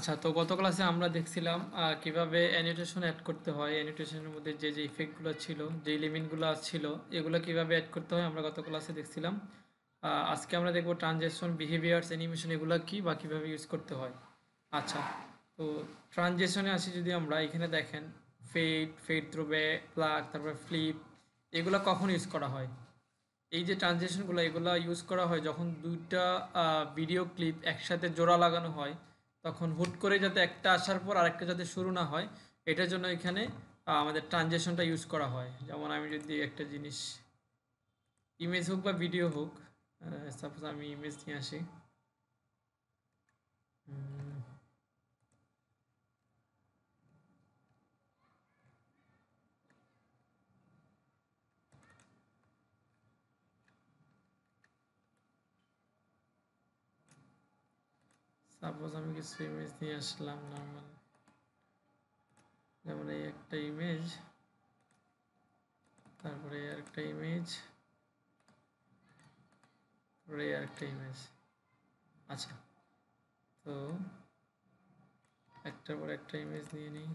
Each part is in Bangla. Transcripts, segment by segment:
আচ্ছা, তো গত ক্লাসে আমরা দেখছিলাম কিভাবে অ্যানিটেশন অ্যাড করতে হয়। অ্যানিটেশনের মধ্যে যে যে ইফেক্টগুলো ছিল, যে এলিমেন্টগুলো ছিল, এগুলো কিভাবে অ্যাড করতে হয় আমরা গত ক্লাসে দেখছিলাম। আজকে আমরা দেখব ট্রানজেকশন, বিহেভিয়ার্স, অ্যানিমেশন এগুলো কি বা কিভাবে ইউজ করতে হয়। আচ্ছা, তো ট্রানজেকশনে আসি যদি আমরা এখানে দেখেন fade, fade through back, plug, তারপর ফ্লিপ, এগুলো কখন ইউজ করা হয়? এই যে ট্রানজিশনগুলো এগুলো ইউজ করা হয় যখন দুইটা ভিডিও ক্লিপ একসাথে জোড়া লাগানো হয়, তখন হুট করে যাতে একটা আসার পর আরেকটা যাতে শুরু না হয়, এটার জন্য এখানে আমাদের ট্রানজিশনটা ইউজ করা হয়। যেমন আমি যদি একটা জিনিস, ইমেজ হোক বা ভিডিও হোক, সাপোজ আমি ইমেজ নিয়ে আসি। সাপোজ আমি কিছু ইমেজ নিয়ে আসলাম নর্মাল, যেমন এই একটা ইমেজ, তারপরে এই আরেকটা ইমেজ, তারপরে এই আরেকটা ইমেজ। আচ্ছা, তো একটার পর একটা ইমেজ নিয়ে নিই।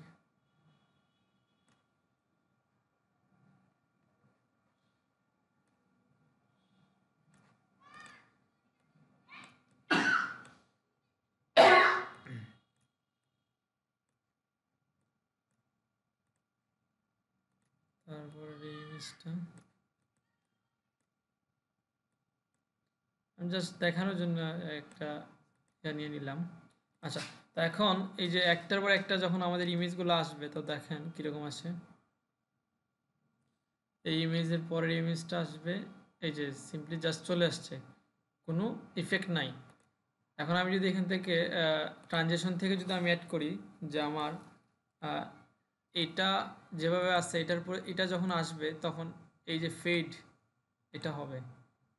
তারপরে এই ইমেজটা আমি জাস্ট দেখানোর জন্য একটা জানিয়ে নিলাম। আচ্ছা, তো এখন এই যে একটার পর একটা যখন আমাদের ইমেজগুলো আসবে, তো দেখেন কীরকম আসে। এই ইমেজের পরের ইমেজটা আসবে, এই যে সিম্পলি জাস্ট চলে আসছে, কোনো ইফেক্ট নাই। এখন আমি যদি এখান থেকে ট্রানজেকশন থেকে যদি আমি অ্যাড করি যে আমার এটা যেভাবে আসছে এটার পর এটা যখন আসবে তখন এই যে ফেড এটা হবে।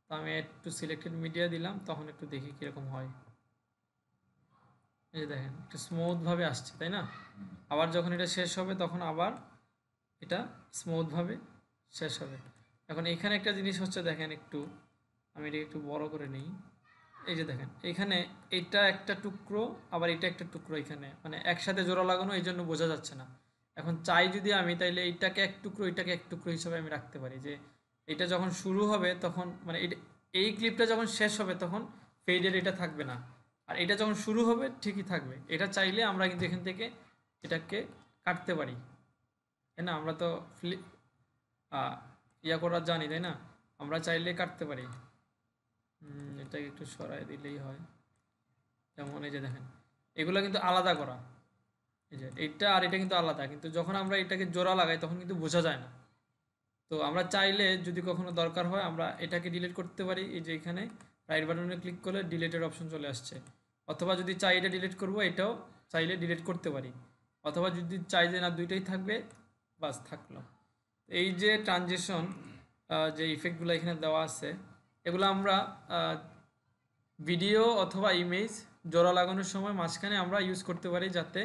তো আমি একটু সিলেক্টেড মিডিয়া দিলাম, তখন একটু দেখি কীরকম হয়। এই যে দেখেন একটু স্মুথভাবে আসছে, তাই না? আবার যখন এটা শেষ হবে তখন আবার এটা স্মুথভাবে শেষ হবে। এখন এখানে একটা জিনিস হচ্ছে, দেখেন একটু, আমি এটা একটু বড় করে নিই। এই যে দেখেন এখানে এটা একটা টুকরো, আবার এটা একটা টুকরো, এখানে মানে একসাথে জোড়া লাগানো, এই জন্য বোঝা যাচ্ছে না। এখন চাই যদি আমি, তাইলে এইটাকে এক টুকরো, এটাকে এক টুকরো হিসাবে আমি রাখতে পারি। যে এটা যখন শুরু হবে তখন মানে এই ক্লিপটা যখন শেষ হবে তখন ফেডের এটা থাকবে না, আর এটা যখন শুরু হবে ঠিকই থাকবে। এটা চাইলে আমরা কিন্তু এখান থেকে এটাকে কাটতে পারি, তাই না? আমরা তো ইয়া করা জানি, তাই না? আমরা চাইলে কাটতে পারি। এটাকে একটু সরাই দিলেই হয়। যেমন এই যে দেখেন এগুলো কিন্তু আলাদা করা, এই যে এটা আর এটা কিন্তু আলাদা, কিন্তু যখন আমরা এটাকে জোড়া লাগাই তখন কিন্তু বোঝা যায় না। তো আমরা চাইলে যদি কখনো দরকার হয় আমরা এটাকে ডিলিট করতে পারি। এই যে এখানে রাইট বাটনে ক্লিক করলে ডিলিটের অপশন চলে আসছে। অথবা যদি চাই এটা ডিলিট করবো, এটাও চাইলে ডিলিট করতে পারি। অথবা যদি চাই যে না দুইটাই থাকবে, বাস থাকলো। এই যে ট্রানজিশন, যে ইফেক্টগুলো এখানে দেওয়া আছে, এগুলো আমরা ভিডিও অথবা ইমেজ জোড়া লাগানোর সময় মাঝখানে আমরা ইউজ করতে পারি, যাতে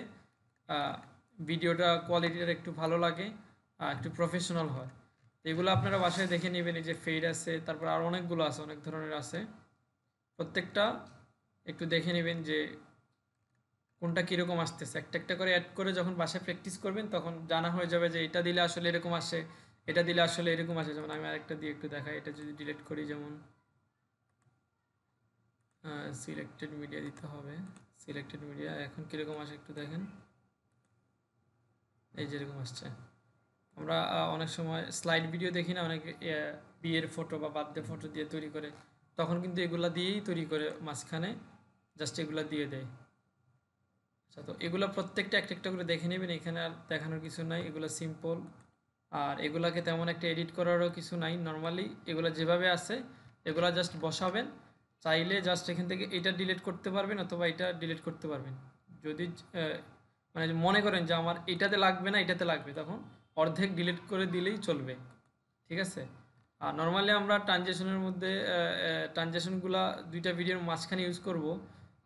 ভিডিওটা কোয়ালিটিটা একটু ভালো লাগে, একটু প্রফেশনাল হয়। এগুলো আপনারা বাসায় দেখে নেবেন। এই যে ফেড আছে, তারপর আর অনেকগুলো আছে, অনেক ধরনের আছে। প্রত্যেকটা একটু দেখে নেবেন যে কোনটা কীরকম আসতেছে। একটা একটা করে অ্যাড করে যখন বাসায় প্র্যাকটিস করবেন তখন জানা হয়ে যাবে যে এটা দিলে আসলে এরকম আসে, এটা দিলে আসলে এরকম আসে। যেমন আমি আরেকটা দিয়ে একটু দেখাই, এটা যদি ডিলিট করি, যেমন সিলেক্টেড মিডিয়া দিতে হবে। সিলেক্টেড মিডিয়া এখন কীরকম আসে একটু দেখেন, এই যেরকম আসছে। আমরা অনেক সময় স্লাইড ভিডিও দেখি না, অনেকে বিয়ের ফটো বা বার্থডে ফটো দিয়ে তৈরি করে, তখন কিন্তু এগুলা দিয়েই তৈরি করে, মাঝখানে জাস্ট এগুলা দিয়ে দেয়। আচ্ছা, তো এগুলো প্রত্যেকটা একটা একটা করে দেখে নেবেন। এখানে আর দেখানোর কিছু নাই, এগুলো সিম্পল। আর এগুলাকে তেমন একটা এডিট করারও কিছু নাই, নর্মালি এগুলো যেভাবে আছে এগুলা জাস্ট বসাবেন। চাইলে জাস্ট এখান থেকে এটা ডিলিট করতে পারবেন অথবা এটা ডিলিট করতে পারবেন। যদি মানে মনে করেন যে আমার এটাতে লাগবে না, এটাতে লাগবে, তখন অর্ধেক ডিলিট করে দিলেই চলবে। ঠিক আছে? আর নর্মালি আমরা ট্রানজেকশনের মধ্যে ট্রানজেকশনগুলা দুইটা ভিডিওর মাঝখানে ইউজ করব,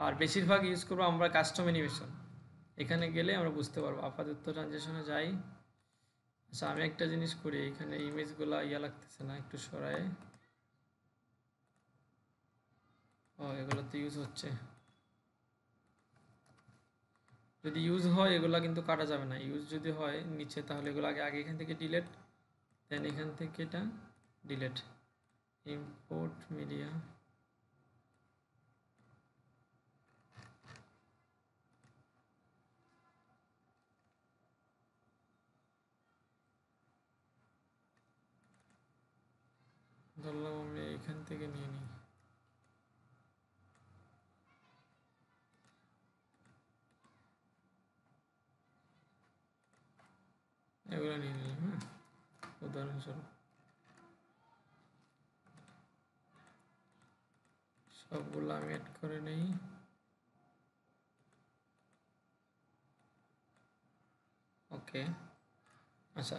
আর বেশিরভাগ ইউজ করবো আমরা কাস্টম অ্যানিমেশন। এখানে গেলে আমরা বুঝতে পারবো। আপাতত ট্রানজেকশনে যাই। আচ্ছা, আমি একটা জিনিস করি, এখানে ইমেজগুলো ইয়া লাগতেছে না, একটু সরাই। ও, এগুলো তো ইউজ হচ্ছে। যদি ইউজ হয় এগুলা কিন্তু কাটা যাবে না, ইউজ যদি হয় নিচে তাহলে এগুলো আগে আগে এখান থেকে ডিলেট, দেন এখান থেকে এটা ডিলেট, ইম্পোর্ট মিডিয়া, ধরলাম আমি এখান থেকে নিয়ে নিই, এগুলো নিয়ে নিলাম। হ্যাঁ, উদাহরণস্বরূপ সবগুলো আমি অ্যাড করে নেই। ওকে, আচ্ছা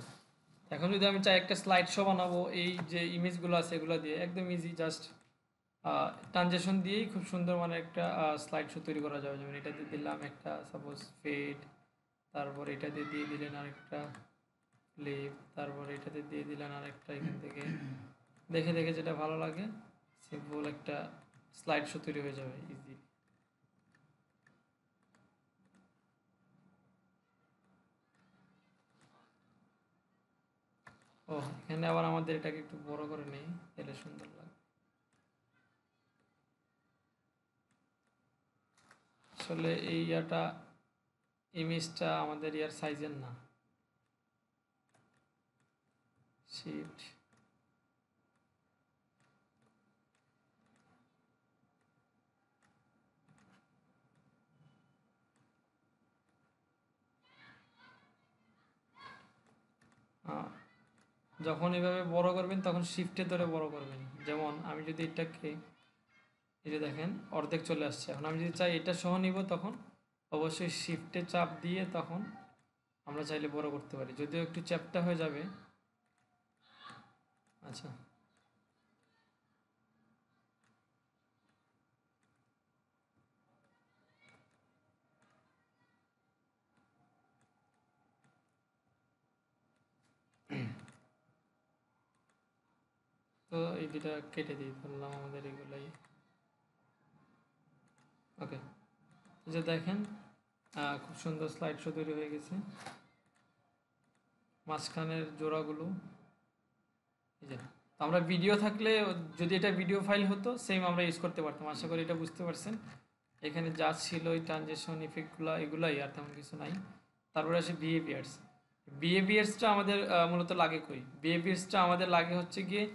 এখন যদি আমি চাই একটা স্লাইড শো বানাবো, এই যে ইমেজগুলো আছে এগুলো দিয়ে একদম ইজি, জাস্ট ট্রানজেকশন দিয়েই খুব সুন্দর মানে একটা স্লাইড শো তৈরি করা যাবে। যেমন এটা দিয়ে দিলাম একটা সাপোজ ফেড, তারপর এটা দিয়ে দিয়ে দিলেন আরেকটা ফ্লিপ, তারপর এটাতে দিয়ে দিলেন আরেকটা, এখান থেকে দেখে দেখে যেটা ভালো লাগে সিম্পল একটা স্লাইড শো তৈরি হয়ে যাবে ইজি। ও এখানে আবার আমাদের এটাকে একটু বড় করে নেই, তাহলে সুন্দর লাগে। আসলে এই ইয়াটা ইমেজটা আমাদের ইয়ার সাইজের না, শিফট যখন এভাবে বড় করবেন তখন শিফটে ধরে বড় করবেন। যেমন আমি যদি এটাকে এই যে দেখেন অর্ধেক চলে আসছে, এখন আমি যদি চাই এটা সহ নিব তখন অবশ্যই শিফটে চাপ দিয়ে তখন আমরা চাইলে বড় করতে পারি, যদিও একটু চ্যাপটা হয়ে যাবে। আচ্ছা তো এই দুটা কেটে দিই, ধরলাম আমাদের এগুলাই। ওকে, যে দেখেন খুব সুন্দর স্লাইড শো তৈরি হয়ে গেছে। মাঝখানের জোড়াগুলো এই যে, আমরা ভিডিও থাকলে যদি এটা ভিডিও ফাইল হতো সেম আমরা ইউজ করতে পারতাম। আশা করি এটা বুঝতে পারছেন। এখানে যা ছিল ওই ট্রানজেকশন ইফেক্টগুলো এগুলাই, আর তেমন কিছু নাই। তারপরে আসে বিহেভিয়ার্স। বিহেভিয়ার্সটা আমাদের মূলত লাগে কই, বিহেভিয়ার্সটা আমাদের লাগে হচ্ছে গিয়ে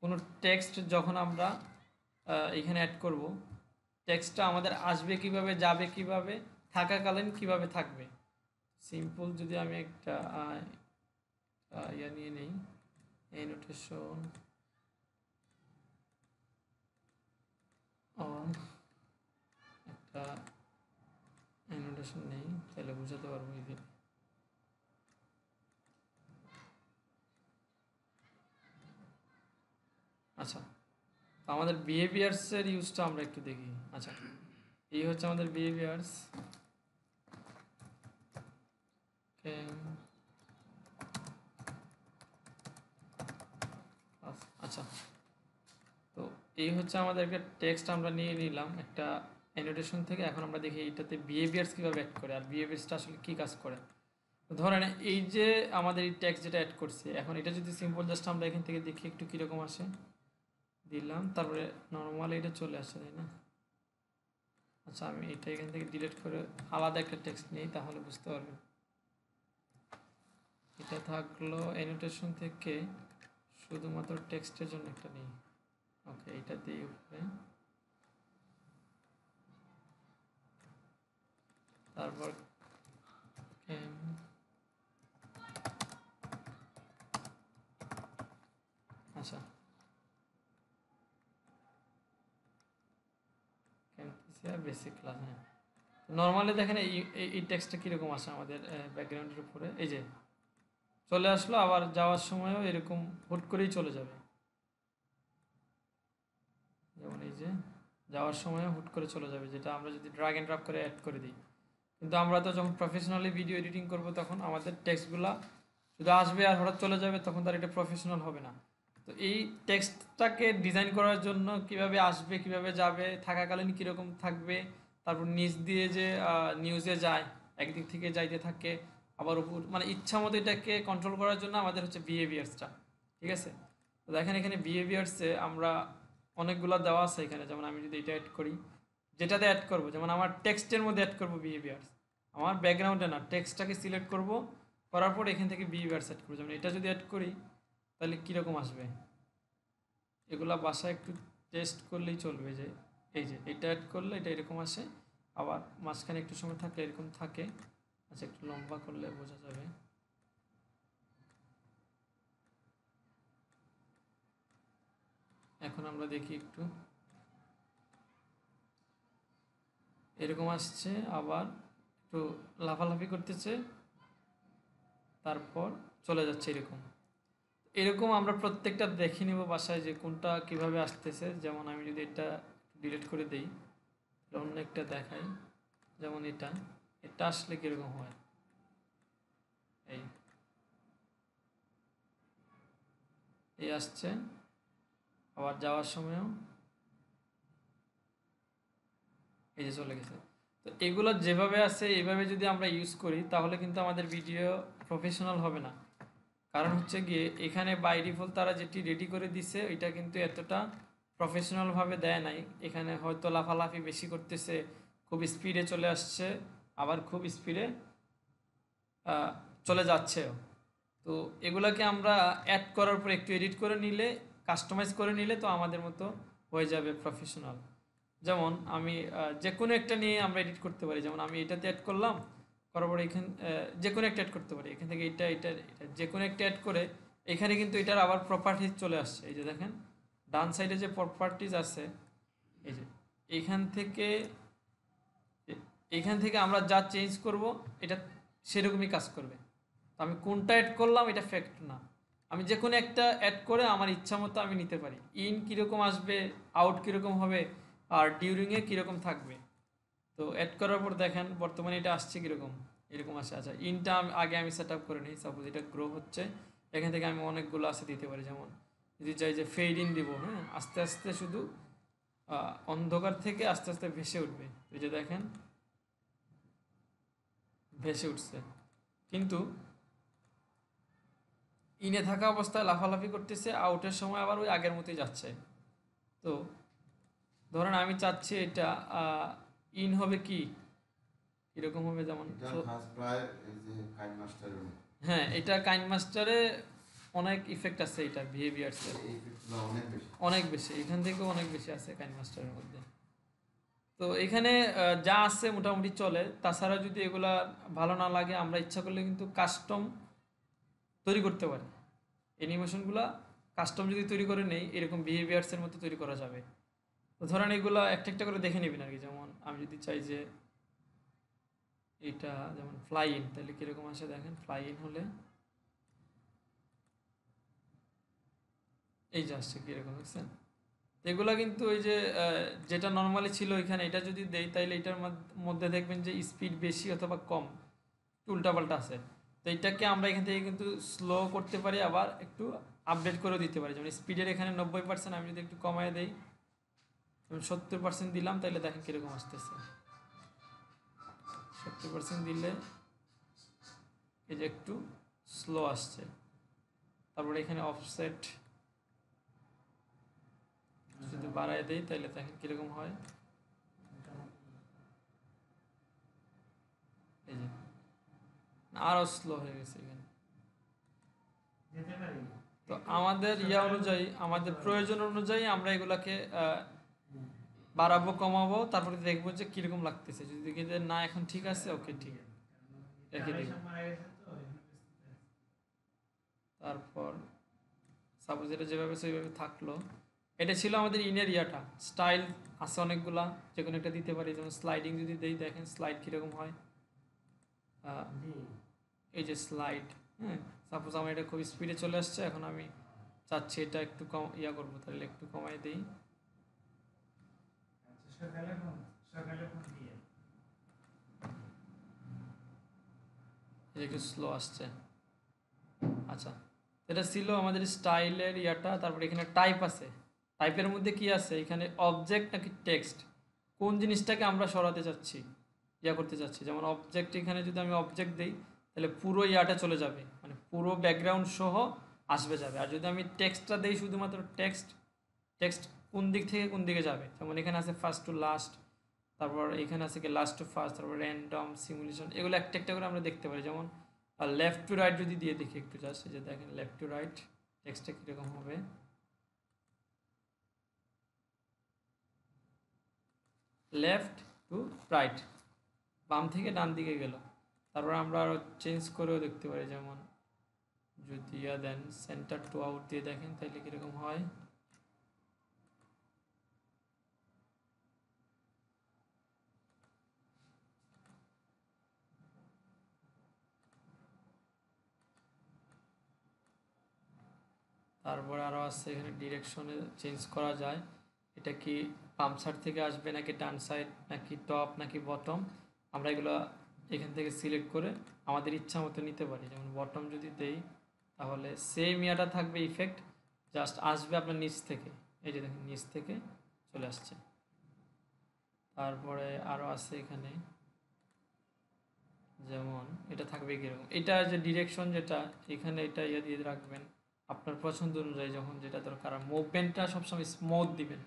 কোনো টেক্সট যখন আমরা এখানে অ্যাড করব, টেক্সটটা আমাদের আসবে কিভাবে, যাবে কিভাবে, থাকাকালীন কিভাবে থাকবে। সিম্পল যদি আমি একটা ইয়া নিয়ে নেই, অ্যানোটেশন অন, একটা অ্যানোটেশন নেই তাহলে বুঝাতে পারবো ইজি। আচ্ছা আমাদের বিহেভিয়ার্সের ইউজটা আমরা একটু দেখি। আচ্ছা এই হচ্ছে আমাদের বিহেভিয়ার্স। আচ্ছা তো এই হচ্ছে আমাদের একটা টেক্সট আমরা নিয়ে নিলাম একটা অ্যানোটেশন থেকে। এখন আমরা দেখি এইটাতে বিহেভিয়ার্স কীভাবে অ্যাড করে, আর বিহেভিয়ার্সটা আসলে কী কাজ করে। ধরেন এই যে আমাদের এই টেক্সট যেটা অ্যাড করছে, এখন এটা যদি সিম্পল জাস্ট আমরা এখান থেকে দেখি একটু কীরকম আসে, দিলাম তারপরে নর্মালি এটা চলে আসে, তাই না? আচ্ছা আমি এটা এখান থেকে ডিলিট করে আলাদা একটা টেক্সট নিই তাহলে বুঝতে পারবেন। এটা থাকলো অ্যানোটেশন থেকে শুধুমাত্র টেক্সটের জন্য একটা নিই। ওকে এটা দিয়ে উপরে, তারপর আচ্ছা বেসিক ক্লাস। হ্যাঁ নর্মালি দেখেন এই টেক্সটটা কীরকম আসে আমাদের ব্যাকগ্রাউন্ডের উপরে, এই যে চলে আসলো, আবার যাওয়ার সময়ও এরকম হুট করেই চলে যাবে। যেমন এই যে যাওয়ার সময়ও হুট করে চলে যাবে, যেটা আমরা যদি ড্র্যাগ অ্যান্ড ড্রপ করে অ্যাড করে দিই। কিন্তু আমরা তো যখন প্রফেশনালি ভিডিও এডিটিং করব তখন আমাদের টেক্সটগুলো শুধু আসবে আর হঠাৎ চলে যাবে, তখন তার এটা প্রফেশনাল হবে না। তো এই টেক্সটটাকে ডিজাইন করার জন্য কিভাবে আসবে, কিভাবে যাবে, থাকাকালীন কীরকম থাকবে, তারপর নিচ দিয়ে যে নিউজে যায় একদিক থেকে যাইতে থাকে, আবার উপর মানে ইচ্ছা মতো এটাকে কন্ট্রোল করার জন্য আমাদের হচ্ছে বিহেভিয়ার্সটা, ঠিক আছে। তো দেখেন এখানে বিহেভিয়ার্সে আমরা অনেকগুলো দেওয়া আছে এখানে, যেমন আমি যদি এটা অ্যাড করি, যেটাতে অ্যাড করব, যেমন আমার টেক্সটের মধ্যে অ্যাড করব বিহেভিয়ার্স, আমার ব্যাকগ্রাউন্ডে না, টেক্সটটাকে সিলেক্ট করব, করার পর এখান থেকে বিহেভিয়ার্স অ্যাড করবো। যেমন এটা যদি অ্যাড করি তাহলে কীরকম আসবে, এগুলা বাসায় একটু টেস্ট করলেই চলবে, যে এই যে এটা অ্যাড করলে এটা এরকম আসে, আবার মাঝখানে একটু সময় থাকলে এরকম থাকে। আচ্ছা একটু লম্বা করলে বোঝা যাবে। এখন আমরা দেখি একটু, এরকম আসছে, আবার একটু লাফালাফি করতেছে, তারপর চলে যাচ্ছে এরকম। এরকম আমরা প্রত্যেকটা দেখে নিব বাসায় যে কোনটা কিভাবে আসতেছে। যেমন আমি যদি এটা ডিলিট করে দেই, অন্য একটা দেখাই, যেমন এটা এটা আসলে কীরকম হয়, এই এই আসছে, আবার যাওয়ার সময়ও এই যে চলে গেছে। তো এগুলো যেভাবে আছে এইভাবে যদি আমরা ইউজ করি তাহলে কিন্তু আমাদের ভিডিও প্রফেশনাল হবে না। কারণ হচ্ছে গিয়ে এখানে বাই ডিফল্ট তারা যেটি রেডি করে দিছে এটা কিন্তু এতটা প্রফেশনালভাবে দেয় নাই। এখানে হয়তো লাফালাফি বেশি করতেছে, খুব স্পিডে চলে আসছে, আবার খুব স্পিডে চলে যাচ্ছেও। তো এগুলাকে আমরা অ্যাড করার পর একটু এডিট করে নিলে, কাস্টমাইজ করে নিলে তো আমাদের মতো হয়ে যাবে প্রফেশনাল। যেমন আমি যে কোনো একটা নিয়ে আমরা এডিট করতে পারি, যেমন আমি এটাতে অ্যাড করলাম, করার পরে এখানে যে কোনো একটা অ্যাড করতে পারি, এখান থেকে এটা এটা এটা যে কোনো একটা অ্যাড করে এখানে কিন্তু এটার আবার প্রপার্টিজ চলে আসছে। এই যে দেখেন ডান সাইডে যে প্রপার্টিজ আছে, এই যে এইখান থেকে আমরা যা চেঞ্জ করব এটা সেরকমই কাজ করবে। তো আমি কোনটা অ্যাড করলাম এটা ফ্যাক্ট না, আমি যে কোনো একটা অ্যাড করে আমার ইচ্ছা মতো আমি নিতে পারি। ইন কীরকম আসবে, আউট কীরকম হবে, আর ডিউরিংয়ে কীরকম থাকবে। তো অ্যাড করার পর দেখেন বর্তমানে এটা আসছে কীরকম, এরকম আসে। আচ্ছা ইনটা আগে আমি সেট আপ করে নিই, সাপোজ এটা গ্রো হচ্ছে, এখান থেকে আমি অনেকগুলো আসে দিতে পারি। যেমন যদি চাই যে ফেড ইন দিব, হ্যাঁ আস্তে আস্তে শুধু অন্ধকার থেকে আস্তে আস্তে ভেসে উঠবে, এই যে দেখেন ভেসে উঠছে, কিন্তু ইনে থাকা অবস্থায় লাফালাফি করতেছে, আউটের সময় আবার ওই আগের মতোই যাচ্ছে। তো ধরেন আমি চাচ্ছি এটা ইন হবে কি এরকম হবে, যেমন হ্যাঁ এটা কাইন মাস্টারে অনেক ইফেক্ট আছে, এটা বিহেভিয়ার্সের অনেক বেশি, এখান থেকেও অনেক বেশি আছে কাইন মাস্টারের মধ্যে। তো এখানে যা আছে মোটামুটি চলে। তাছাড়া যদি এগুলা ভালো না লাগে আমরা ইচ্ছা করলে কিন্তু কাস্টম তৈরি করতে পারি। অ্যানিমেশনগুলা কাস্টম যদি তৈরি করে নেই এরকম বিহেভিয়ার্সের মতো তৈরি করা যাবে। তো ধরেন এগুলো একটা একটা করে দেখে নেবেন আর কি। যেমন আমি যদি চাই যে এটা যেমন ফ্লাই ইন, তাহলে কীরকম আসে দেখেন, ফ্লাই ইন হলে এই যে আসছে কীরকম দেখছেন। এগুলা কিন্তু ওই যে যেটা নর্মালি ছিল এখানে, এটা যদি দেই তাইলে এটার মধ্যে দেখবেন যে স্পিড বেশি অথবা কম উল্টাপাল্টা আছে। তো এটাকে আমরা এখান থেকে কিন্তু স্লো করতে পারি, আবার একটু আপডেট করে দিতে পারি। যেমন স্পিডের এখানে 90%, আমি যদি একটু কমায় দেই, যেমন 70% দিলাম, তাহলে দেখেন কীরকম আসতেছে। 70% দিলে এই যে একটু স্লো আসছে। তারপরে এখানে অফসেট যদি বাড়ায় দেই তাহলে দেখেন কীরকম হয়, এই যে আরও স্লো হয়ে গেছে এখানে। তো আমাদের অনুযায়ী, আমাদের প্রয়োজন অনুযায়ী আমরা এগুলাকে বাড়াবো কমাবো, তারপরে দেখবো যে কীরকম লাগতেছে। যদি দেখি যে না এখন ঠিক আছে, ওকে ঠিক রেখে দিই। তারপর সাপোজ এটা যেভাবে সেইভাবে থাকলো। এটা ছিল আমাদের ইনের ইয়াটা। স্টাইল আছে অনেকগুলা, যে কোনো একটা দিতে পারি। যেমন স্লাইডিং যদি দেই, দেখেন স্লাইড কীরকম হয়। এই যে স্লাইড, হ্যাঁ সাপোজ আমার এটা খুব স্পিডে চলে আসছে, এখন আমি চাচ্ছি এটা একটু কম করবো, তাহলে একটু কমাই দিই। একটু স্লো আসছে। আচ্ছা এটা ছিল আমাদের স্টাইলের ইয়াটা। তারপরে এখানে টাইপ আছে, টাইপের মধ্যে কি আছে এখানে, অবজেক্ট নাকি টেক্সট, কোন জিনিসটাকে আমরা সরাতে চাচ্ছি। ইয়া করতে চাচ্ছি। যেমন অবজেক্ট, এখানে যদি আমি অবজেক্ট দিই তাহলে পুরো ইয়াটা চলে যাবে, মানে পুরো ব্যাকগ্রাউন্ড সহ আসবে যাবে। আর যদি আমি টেক্সটটা দিই শুধুমাত্র টেক্সট, টেক্সট কোন দিক থেকে কোন দিকে যাবে, যেমন এখানে আছে ফার্স্ট টু লাস্ট, তারপর এখানে আছে কি লাস্ট টু ফার্স্ট, তারপর র্যান্ডম সিমুলেশন, এগুলো একটা একটা করে আমরা দেখতে পারি। যেমন লেফট টু রাইট যদি দিয়ে দেখি একটু জাস্ট, যে দেখেন লেফট টু রাইট টেক্সটটা কীরকম হবে। লেফট টু রাইট, বাম থেকে ডান দিকে গেল। তারপর আমরা আরও চেঞ্জ করেও দেখতে পারি, যেমন যদি দেন সেন্টার টু আউট দিয়ে দেখেন তাহলে কীরকম হয়। তারপর আরও আছে এখানে ডিরেকশনে চেঞ্জ করা যায়, এটা কি বাম সাইড থেকে আসবে নাকি ডান সাইড নাকি টপ নাকি বটম, আমরা এগুলো এখান থেকে সিলেক্ট করে আমাদের ইচ্ছা মতো নিতে পারি। যেমন বটম যদি দেই তাহলে সেম ইয়াটা থাকবে, ইফেক্ট জাস্ট আসবে আপনার নিচ থেকে, এই যে দেখেন নিচ থেকে চলে আসছে। তারপরে আরও আছে এখানে, যেমন এটা থাকবে কীরকম, এটা যে ডিরেকশন যেটা এখানে এটা ইয়ে দিয়ে রাখবেন আপনার পছন্দ অনুযায়ী, যখন যেটা দরকার। আর মুভমেন্টটা সবসময় স্মুথ দিবেন,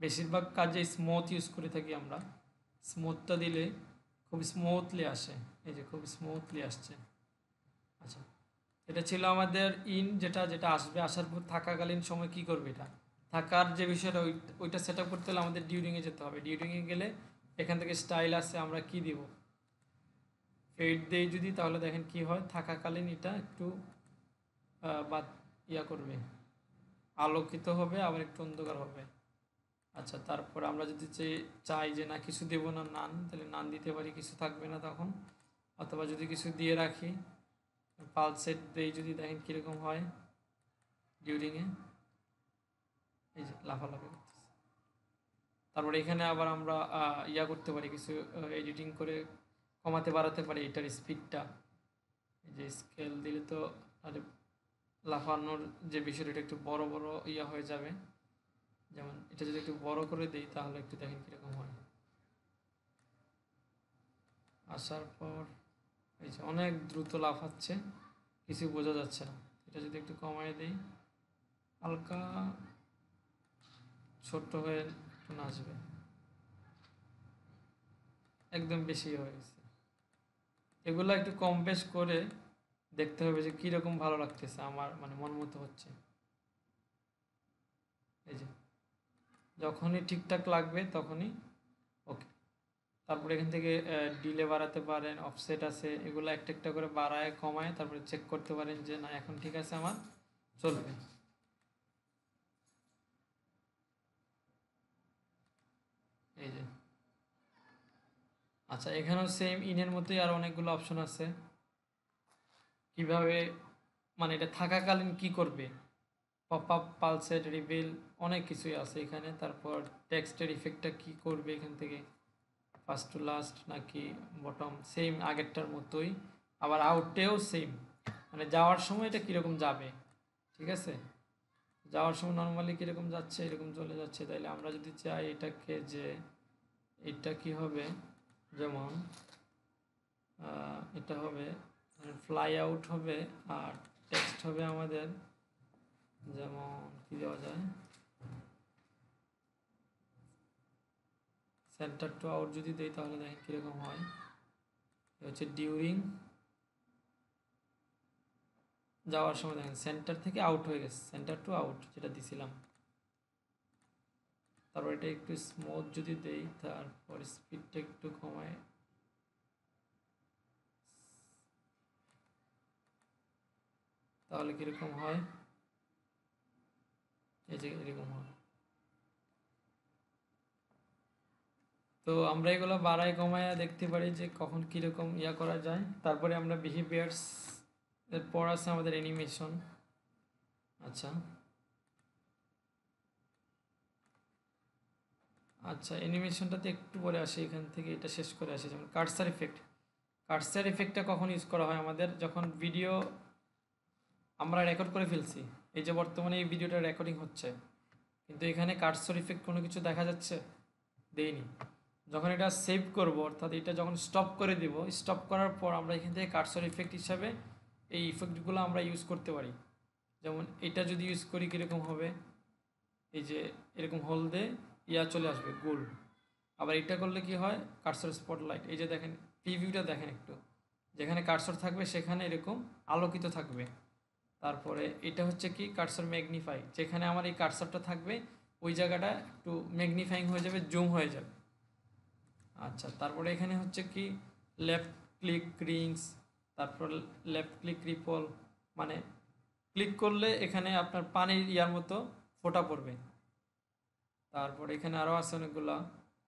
বেশিরভাগ কাজে স্মুথ ইউজ করে থাকি আমরা। স্মুথটা দিলে খুব স্মুথলি আসে, এই যে খুব স্মুথলি আসছে। আচ্ছা, এটা ছিল আমাদের ইন, যেটা যেটা আসবে, আসার পর থাকাকালীন সময় কি করবে, এটা থাকার যে বিষয়টা ওইটা সেট আপ করতে হলে আমাদের ডিউরিংয়ে যেতে হবে। ডিউরিংয়ে গেলে এখান থেকে স্টাইল আছে, আমরা কি দিব, ফেড দেই যদি, তাহলে দেখেন কি হয়, থাকাকালীন এটা একটু বা ইয়া করবে, আলোকিত হবে, আবার একটু অন্ধকার হবে। আচ্ছা, তারপর আমরা যদি চাই যে না কিছু দেবো না, নান, তাহলে নান দিতে পারি, কিছু থাকবে না তখন। অথবা যদি কিছু দিয়ে রাখি, পালসেট দেই যদি, দেখেন কীরকম হয় ডিউরিংয়ে, এই যে লাফালাফি করতেছে। তারপরে এখানে আবার আমরা ইয়া করতে পারি, কিছু এডিটিং করে কমাতে বাড়াতে পারি এটার স্পিডটা। এই যে স্কেল দিলে তো আরে লাফানোর যে বিষয়টা এটা একটু বড় বড় ইয়া হয়ে যাবে। যেমন এটা যদি একটু বড় করে দিই তাহলে একটু দেখেন কীরকম হয়। আসার পর এই যে অনেক দ্রুত লাফাচ্ছে, কিছু বোঝা যাচ্ছে না। এটা যদি একটু কমায় দিই, হালকা ছোট্ট হয়ে একটু নাচবে, একদম বেশি হয়ে গেছে। এগুলো একটু কম বেশ করে দেখতে হবে যে কীরকম ভালো লাগতেছে, আমার মানে মন মতো হচ্ছে। এই যে যখনই ঠিকঠাক লাগবে তখনই ওকে। তারপরে এখান থেকে ডিলে বাড়াতে পারেন, অফসেট আছে, এগুলো একটা একটা করে বাড়ায় কমায় তারপরে চেক করতে পারেন যে না এখন ঠিক আছে, আমার চলবে। এই যে আচ্ছা, এখানেও সেম ইনের মতোই আর অনেকগুলো অপশন আছে, কিভাবে মানে এটা থাকাকালীন কি করবে, পপ আপ, পালসেট, রিভিল, অনেক কিছুই আছে এখানে। তারপর টেক্সটের ইফেক্টটা কি করবে এখান থেকে, ফার্স্ট টু লাস্ট নাকি বটম, সেম আগেরটার মতোই। আবার আউটেও সেম, মানে যাওয়ার সময় এটা কীরকম যাবে, ঠিক আছে, যাওয়ার সময় নর্মালি কীরকম যাচ্ছে এরকম চলে যাচ্ছে। তাইলে আমরা যদি চাই এটাকে যে এটা কি হবে, যেমন এটা হবে ফ্লাই আউট হবে, আর টেক্সট হবে আমাদের, যেমন কি দেওয়া যায়, সেন্টার টু আউট যদি দেই তাহলে দেখেন কীরকম হয়। হচ্ছে ডিউরিং যাওয়ার সময় দেখেন সেন্টার থেকে আউট হয়ে গেছে, সেন্টার টু আউট যেটা দিছিলাম। তারপর এটা একটু স্মুথ যদি দেই, তারপর স্পিডটা একটু কমায়, তাহলে কীরকম হয়, এই যে এরকম হয়। তো আমরা এগুলো বাড়ায় কমায় দেখতে পারি যে কখন কীরকম ইয়া করা যায়। তারপরে আমরা বিহেভিয়ার্স এর পর আছে আমাদের অ্যানিমেশন। আচ্ছা আচ্ছা, অ্যানিমেশনটাতে একটু পরে আসি, এখান থেকে এটা শেষ করে আসি। যেমন কার্সার ইফেক্ট, কার্সার ইফেক্টটা কখন ইউজ করা হয় আমাদের, যখন ভিডিও আমরা রেকর্ড করে ফেলছি, এই যে বর্তমানে এই ভিডিওটা রেকর্ডিং হচ্ছে, কিন্তু এখানে কার্সর ইফেক্ট কোনো কিছু দেখা যাচ্ছে, দেইনি, যখন এটা সেভ করব, অর্থাৎ এটা যখন স্টপ করে দিব, স্টপ করার পর আমরা এখান থেকে কার্সর ইফেক্ট হিসাবে এই ইফেক্টগুলো আমরা ইউজ করতে পারি। যেমন এটা যদি ইউজ করি কীরকম হবে, এই যে এরকম হলদে চলে আসবে গোল। আবার এটা করলে কি হয়, কার্সর স্পটলাইট, এই যে দেখেন প্রিভিউটা দেখেন একটু, যেখানে কার্সর থাকবে সেখানে এরকম আলোকিত থাকবে। তারপরে এটা হচ্ছে কি কার্সর ম্যাগনিফাই, যেখানে আমার এই কার্সরটা থাকবে ওই জায়গাটা একটু ম্যাগনিফাইং হয়ে যাবে, জুম হয়ে যাবে। আচ্ছা, তারপরে এখানে হচ্ছে কি লেফট ক্লিক রিংস, তারপর লেফট ক্লিক রিপল, মানে ক্লিক করলে এখানে আপনার পানির মতো ফোঁটা পড়বে। তারপরে এখানে আরও আছে অনেকগুলা,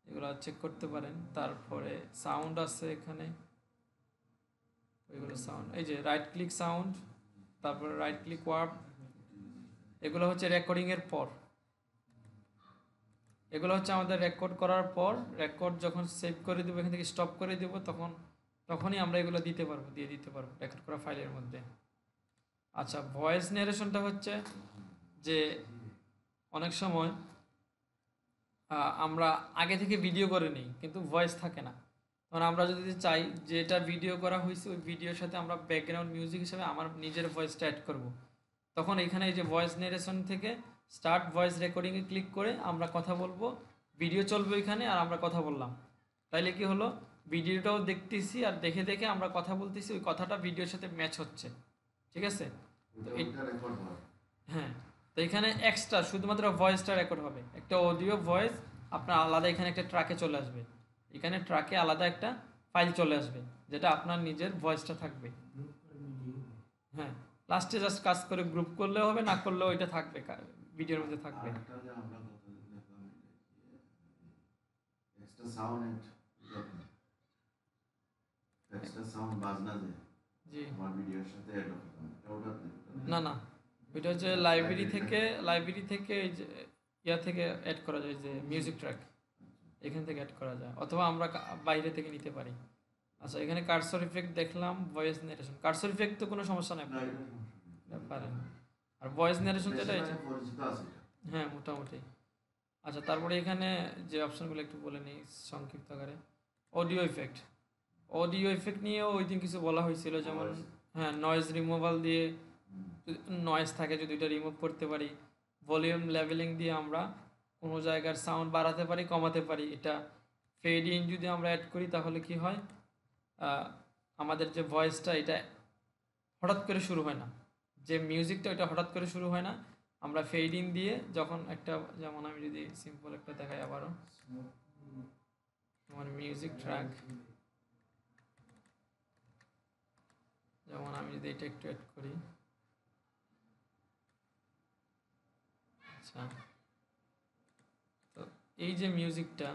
এগুলো চেক করতে পারেন। তারপরে সাউন্ড আছে এখানে, ওইগুলো সাউন্ড, এই যে রাইট ক্লিক সাউন্ড, তারপরে রাইট ক্লিক ওয়ার্ড, এগুলো হচ্ছে রেকর্ডিংয়ের পর, এগুলো হচ্ছে আমাদের রেকর্ড করার পর, রেকর্ড যখন সেভ করে দেবো, এখান থেকে স্টপ করে দেবো, তখনই আমরা এগুলো দিয়ে দিতে পারবো রেকর্ড করা ফাইলের মধ্যে। আচ্ছা, ভয়েস ন্যারেশনটা হচ্ছে যে অনেক সময় আমরা আগে থেকে ভিডিও করে নিই কিন্তু ভয়েস থাকে না, তখন আমরা যদি চাই যে এটা ভিডিও করা হয়েছে, ওই ভিডিওর সাথে আমরা ব্যাকগ্রাউন্ড মিউজিক হিসেবে আমার নিজের ভয়েসটা অ্যাড করব, তখন এখানে এই যে ভয়েস ন্যারেশন থেকে স্টার্ট ভয়েস রেকর্ডিংয়ে ক্লিক করে আমরা কথা বলবো, ভিডিও চলবে এখানে আর আমরা কথা বললাম, তাইলে কি হলো, ভিডিওটাও দেখতেছি আর দেখে দেখে আমরা কথা বলতেছি, ওই কথাটা ভিডিওর সাথে ম্যাচ হচ্ছে। ঠিক আছে, তো হ্যাঁ, তো এখানে এক্সট্রা শুধুমাত্র ভয়েসটা রেকর্ড হবে, একটা অডিও ভয়েস আপনার আলাদা এখানে একটা ট্র্যাকে চলে আসবে, এখানে ট্র্যাকে আলাদা একটা ফাইল চলে আসবে যেটা আপনার নিজের ভয়েসটা থাকবে। হ্যাঁ, লাস্টে জাস্ট কাজ করে গ্রুপ করলেও হবে, না করলেও এটা থাকবে, ভিডিওর মধ্যে থাকবে। না না, এটা হচ্ছে লাইব্রেরি থেকে এই যে থেকে অ্যাড করা যায়, যে মিউজিক ট্র্যাক এখান থেকে অ্যাড করা যায়, অথবা আমরা বাইরে থেকে নিতে পারি। আচ্ছা, এখানে কার্সর ইফেক্ট দেখলাম, ভয়েস ন্যারেশন, কার্সর ইফেক্ট তো কোনো সমস্যা নেই, পারেন। আর ভয়েস ন্যারেশন যেটা, হ্যাঁ মোটামুটি। আচ্ছা, তারপরে এখানে যে অপশনগুলো একটু বলে নিই সংক্ষিপ্ত আকারে। অডিও ইফেক্ট নিয়েও ওই দিন কিছু বলা হয়েছিল, যেমন হ্যাঁ, নয়েজ রিমুভাল দিয়ে, নয়েজ থাকে যদি এটা রিমুভ করতে পারি, ভলিউম লেভেলিং দিয়ে আমরা কোনো জায়গার সাউন্ড বাড়াতে পারি, কমাতে পারি। এটা ফেড ইন যদি আমরা অ্যাড করি তাহলে কি হয়, আমাদের যে ভয়েসটা এটা হঠাৎ করে শুরু হয় না, যে মিউজিকটা ওইটা হঠাৎ করে শুরু হয় না, আমরা ফেড ইন দিয়ে যখন একটা, যেমন আমি যদি সিম্পল একটা দেখাই আবারও, আমার মিউজিক ট্র্যাক, যেমন আমি যদি এটা একটু অ্যাড করি, আচ্ছা, তো এই যে মিউজিকটা,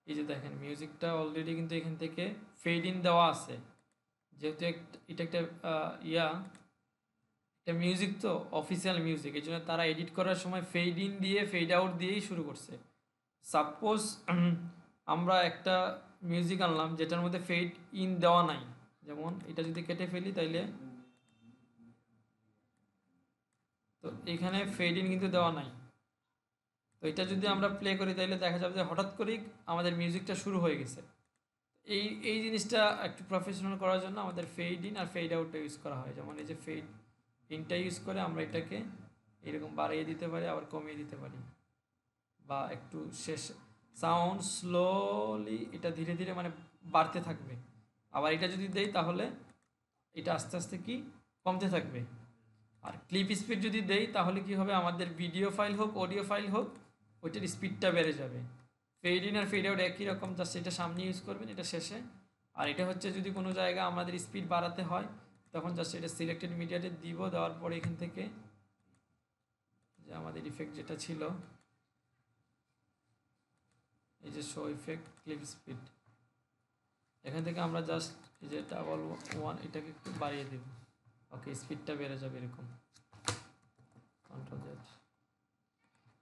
এই যে দেখেন মিউজিকটা অলরেডি কিন্তু এখান থেকে ফেড ইন দেওয়া আছে, যেহেতু এটা একটা এটা মিউজিক, তো অফিসিয়াল মিউজিক, এই জন্য তারা এডিট করার সময় ফেড ইন দিয়ে ফেড আউট দিয়েই শুরু করছে। সাপোজ আমরা একটা মিউজিক আনলাম যেটার মধ্যে ফেড ইন দেওয়া নাই, যেমন এটা যদি কেটে ফেলি তাইলে, তো এখানে ফেড ইন কিন্তু দেওয়া নাই, তো এটা যদি আমরা প্লে করি তাইলে দেখা যাবে যে হঠাৎ করেই আমাদের মিউজিকটা শুরু হয়ে গেছে। এই জিনিসটা একটু প্রফেশনাল করার জন্য আমাদের ফেড ইন আর ফেড আউটটা ইউজ করা হয়, যেমন এই যে ফেড ইনটা ইউজ করে আমরা এটাকে এরকম বাড়িয়ে দিতে পারি, আবার কমিয়ে দিতে পারি, বা একটু শেষ সাউন্ড স্লোলি এটা ধীরে ধীরে মানে বাড়তে থাকবে, আবার এটা যদি দেই তাহলে এটা আস্তে আস্তে কি কমতে থাকবে। আর ক্লিপ স্পিড যদি দেই তাহলে কি হবে, আমাদের ভিডিও ফাইল হোক অডিও ফাইল হোক ওইটার স্পিডটা বেড়ে যাবে। ফেড ইন আর ফেড আউট একই রকম, জাস্ট এটা সামনে ইউজ করবেন, এটা শেষে। আর এটা হচ্ছে যদি কোনো জায়গা আমাদের স্পিড বাড়াতে হয় তখন জাস্ট এটা সিলেক্টেড মিডিয়াতে দিব, দেওয়ার পরে এখান থেকে যে আমাদের ইফেক্ট যেটা ছিল, এই যে শো ইফেক্ট ক্লিপ স্পিড, এখান থেকে আমরা জাস্ট এই যে ডাবল ওয়ান এটাকে একটু বাড়িয়ে দেব, ওকে, স্পিডটা বেড়ে যাবে এরকম, কন্ট্রোল জেড।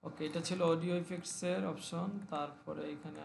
ওকে, এটা ছিল অডিও ইফেক্টসের অপশন। তারপরে এখানে